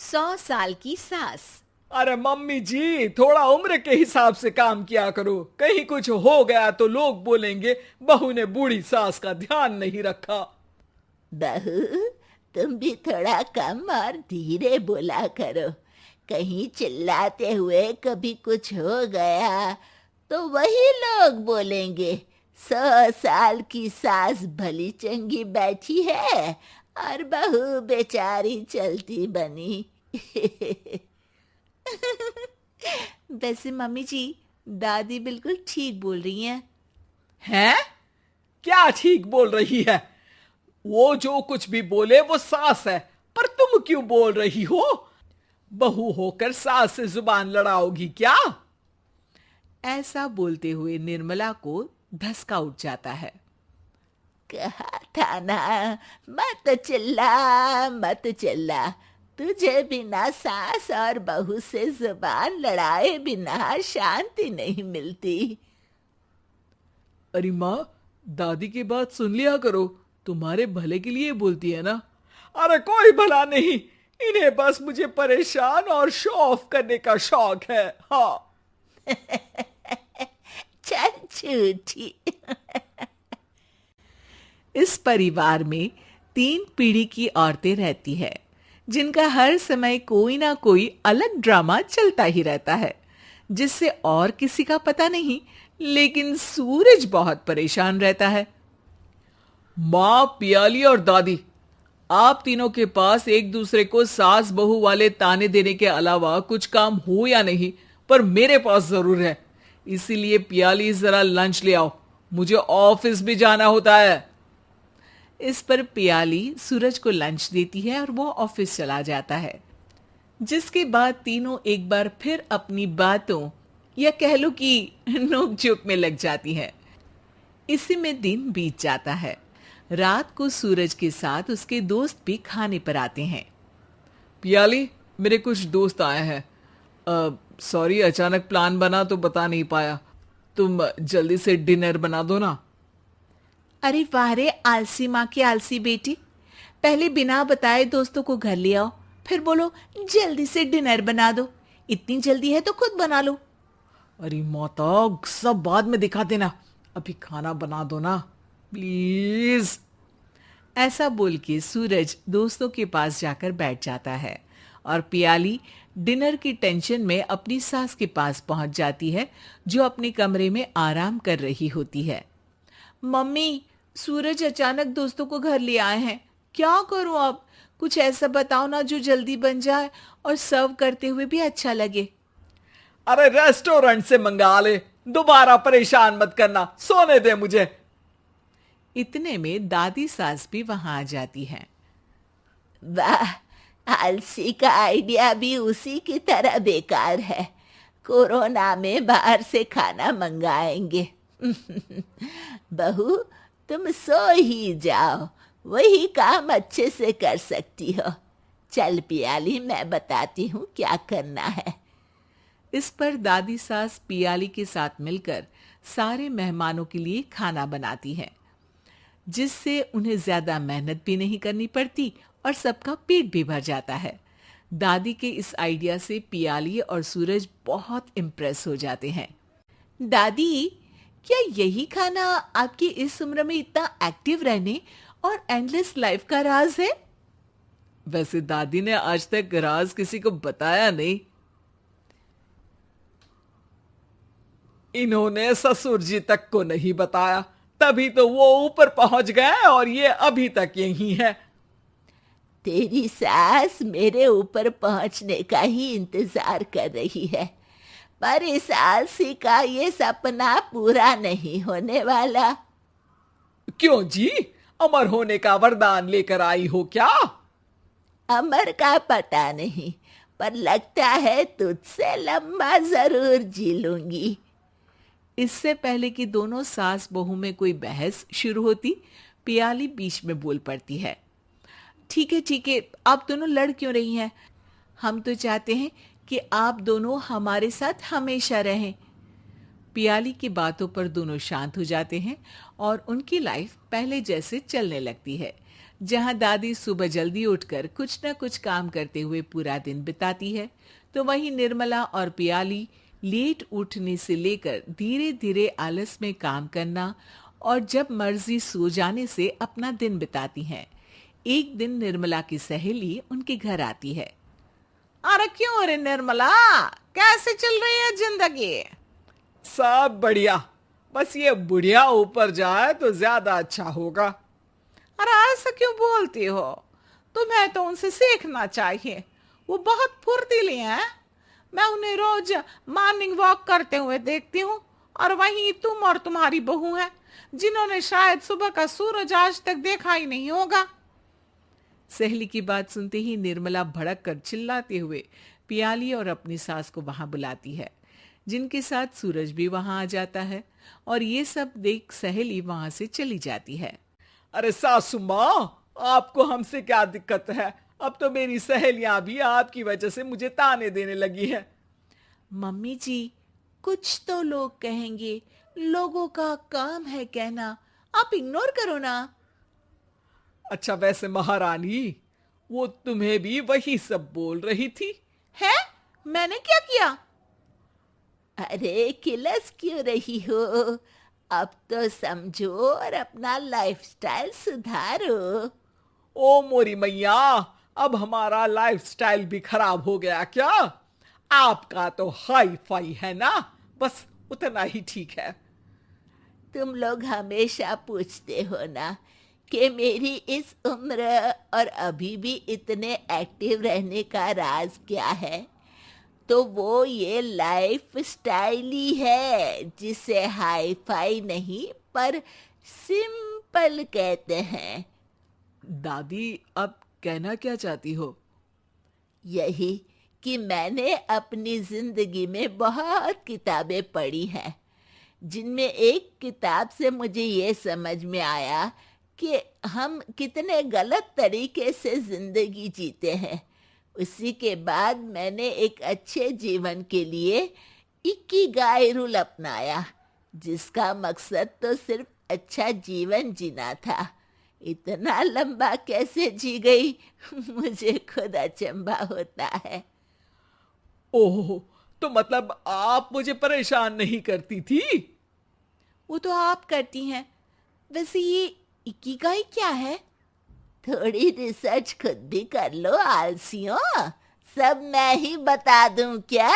100 साल की सास। अरे मम्मी जी, थोड़ा उम्र के हिसाब से काम किया करो। कहीं कुछ हो गया तो लोग बोलेंगे बहू ने बूढ़ी सास का ध्यान नहीं रखा। बहू, तुम भी थोड़ा कम और धीरे बोला करो। कहीं चिल्लाते हुए कभी कुछ हो गया तो वही लोग बोलेंगे 100 साल की सास भली चंगी बैठी है और बहू बेचारी चलती बनी। वैसे मम्मी जी, दादी बिल्कुल ठीक बोल रही हैं। हैं? क्या ठीक बोल रही है? वो जो कुछ भी बोले वो सास है, पर तुम क्यों बोल रही हो? बहू होकर सास से जुबान लड़ाओगी क्या? ऐसा बोलते हुए निर्मला को धसका उठ जाता है। कहा था ना, मत चिल्ला मत चिल्ला। तुझे बिना सास और बहू से जुबान लड़ाए बिना शांति नहीं मिलती। अरे माँ, दादी की बात सुन लिया करो, तुम्हारे भले के लिए बोलती है ना। अरे कोई भला नहीं, इन्हें बस मुझे परेशान और शो ऑफ करने का शौक है। हाँ। चल झूठी। इस परिवार में 3 पीढ़ी की औरतें रहती है, जिनका हर समय कोई ना कोई अलग ड्रामा चलता ही रहता है, जिससे और किसी का पता नहीं, लेकिन सूरज बहुत परेशान रहता है। माँ, पियाली और दादी, आप तीनों के पास एक दूसरे को सास बहू वाले ताने देने के अलावा कुछ काम हो या नहीं, पर मेरे पास जरूर है। इसीलिए पियाली, जरा लंच ले आओ, मुझे ऑफिस भी जाना होता है। इस पर पियाली सूरज को लंच देती है और वो ऑफिस चला जाता है, जिसके बाद तीनों एक बार फिर अपनी बातों या कह लो कि नोक-झोंक में लग जाती हैं। इसी में दिन बीत जाता है। रात को सूरज के साथ उसके दोस्त भी खाने पर आते हैं। पियाली, मेरे कुछ दोस्त आए हैं। सॉरी, अचानक प्लान बना तो बता नहीं पाया। तुम जल्दी से डिनर बना दो ना। अरे वाह रे आलसी माँ की आलसी बेटी, पहले बिना बताए दोस्तों को घर ले आओ, फिर बोलो जल्दी से डिनर बना दो। इतनी जल्दी है तो खुद बना लो। अरे माता, सब बाद में दिखा देना, अभी खाना बना दो ना प्लीज। ऐसा बोल के सूरज दोस्तों के पास जाकर बैठ जाता है और पियाली डिनर की टेंशन में अपनी सास के पास पहुंच जाती है, जो अपने कमरे में आराम कर रही होती है। मम्मी, सूरज अचानक दोस्तों को घर ले आए हैं, क्या करूं अब? कुछ ऐसा बताओ ना जो जल्दी बन जाए और सर्व करते हुए भी अच्छा लगे। अरे रेस्टोरेंट से मंगा ले, दोबारा परेशान मत करना, सोने दे मुझे। इतने में दादी सास भी वहां आ जाती है। वाह, आलसी का आइडिया भी उसी की तरह बेकार है। कोरोना में बाहर से खाना मंगाएंगे। बहू, तुम सो ही जाओ, वही काम अच्छे से कर सकती हो। चल पियाली, मैं बताती हूँ क्या करना है। इस पर दादी सास पियाली के साथ मिलकर सारे मेहमानों के लिए खाना बनाती है, जिससे उन्हें ज्यादा मेहनत भी नहीं करनी पड़ती और सबका पेट भी भर जाता है। दादी के इस आइडिया से पियाली और सूरज बहुत इम्प्रेस हो जाते हैं। दादी, क्या यही खाना आपकी इस उम्र में इतना एक्टिव रहने और एंडलेस लाइफ का राज है? वैसे दादी ने आज तक राज किसी को बताया नहीं। इन्होंने ससुर जी तक को नहीं बताया, तभी तो वो ऊपर पहुंच गए और ये अभी तक यही है। तेरी सास मेरे ऊपर पहुंचने का ही इंतजार कर रही है, पर इस आलसी का ये सपना पूरा नहीं होने वाला। क्यों जी, अमर होने का वरदान लेकर आई हो क्या? अमर का पता नहीं, पर लगता है तुझसे लंबा जरूर जी लूंगी। इससे पहले कि दोनों सास बहू में कोई बहस शुरू होती, पियाली बीच में बोल पड़ती है। ठीक है, आप दोनों लड़ क्यों रही हैं? हम तो चाहते हैं कि आप दोनों हमारे साथ हमेशा रहें। पियाली की बातों पर दोनों शांत हो जाते हैं और उनकी लाइफ पहले जैसे चलने लगती है, जहां दादी सुबह जल्दी उठकर कुछ न कुछ काम करते हुए पूरा दिन बिताती है, तो वहीं निर्मला और पियाली लेट उठने से लेकर धीरे धीरे आलस में काम करना और जब मर्जी सो जाने से अपना दिन बिताती हैं। एक दिन निर्मला की सहेली उनके घर आती है। अरे क्यों रे निर्मला, कैसे चल रही है जिंदगी? सब बढ़िया, बस ये बुढ़िया ऊपर जाए तो ज्यादा अच्छा होगा। अरे ऐसा क्यों बोलती हो? तुम्हें तो उनसे सीखना चाहिए, वो बहुत फुर्तीली हैं। मैं उन्हें रोज मॉर्निंग वॉक करते हुए देखती हूँ, और वहीं तुम और तुम्हारी बहू है जिन्होंने शायद सुबह का सूरज आज तक देखा ही नहीं होगा। सहेली की बात सुनते ही निर्मला भड़क कर चिल्लाते हुए पियाली और अपनी सास को वहां बुलाती है, जिनके साथ सूरज भी वहां आ जाता है और ये सब देख सहेली वहां से चली जाती है। अरे सासू माँ, आपको हमसे क्या दिक्कत है? अब तो मेरी सहेलियां भी आपकी वजह से मुझे ताने देने लगी है। मम्मी जी, कुछ तो लोग कहेंगे, लोगों का काम है कहना, आप इग्नोर करो ना। अच्छा वैसे महारानी, वो तुम्हें भी वही सब बोल रही थी? है? मैंने क्या किया? अरे किलस क्यों रही हो? अब तो समझो और अपना लाइफस्टाइल सुधारो। ओ मोरी मैया, अब हमारा लाइफस्टाइल भी खराब हो गया क्या? आपका तो हाई फाई है ना, बस उतना ही ठीक है। तुम लोग हमेशा पूछते हो ना कि मेरी इस उम्र और अभी भी इतने एक्टिव रहने का राज क्या है, तो वो ये लाइफ स्टाइल ही है जिसे हाई फाई नहीं पर सिंपल कहते हैं। दादी, अब कहना क्या चाहती हो? यही कि मैंने अपनी जिंदगी में बहुत किताबें पढ़ी हैं, जिनमें एक किताब से मुझे ये समझ में आया कि हम कितने गलत तरीके से जिंदगी जीते हैं। उसी के बाद मैंने एक अच्छे जीवन के लिए इकिगाई रूल अपनाया, जिसका मकसद तो सिर्फ अच्छा जीवन जीना था। इतना लंबा कैसे जी गई मुझे खुद अचंभा होता है। ओह, तो मतलब आप मुझे परेशान नहीं करती थी? वो तो आप करती हैं। वैसे ये इकिगाई क्या है? थोड़ी रिसर्च खुद भी कर लो आलसियों, सब मैं ही बता दूं क्या?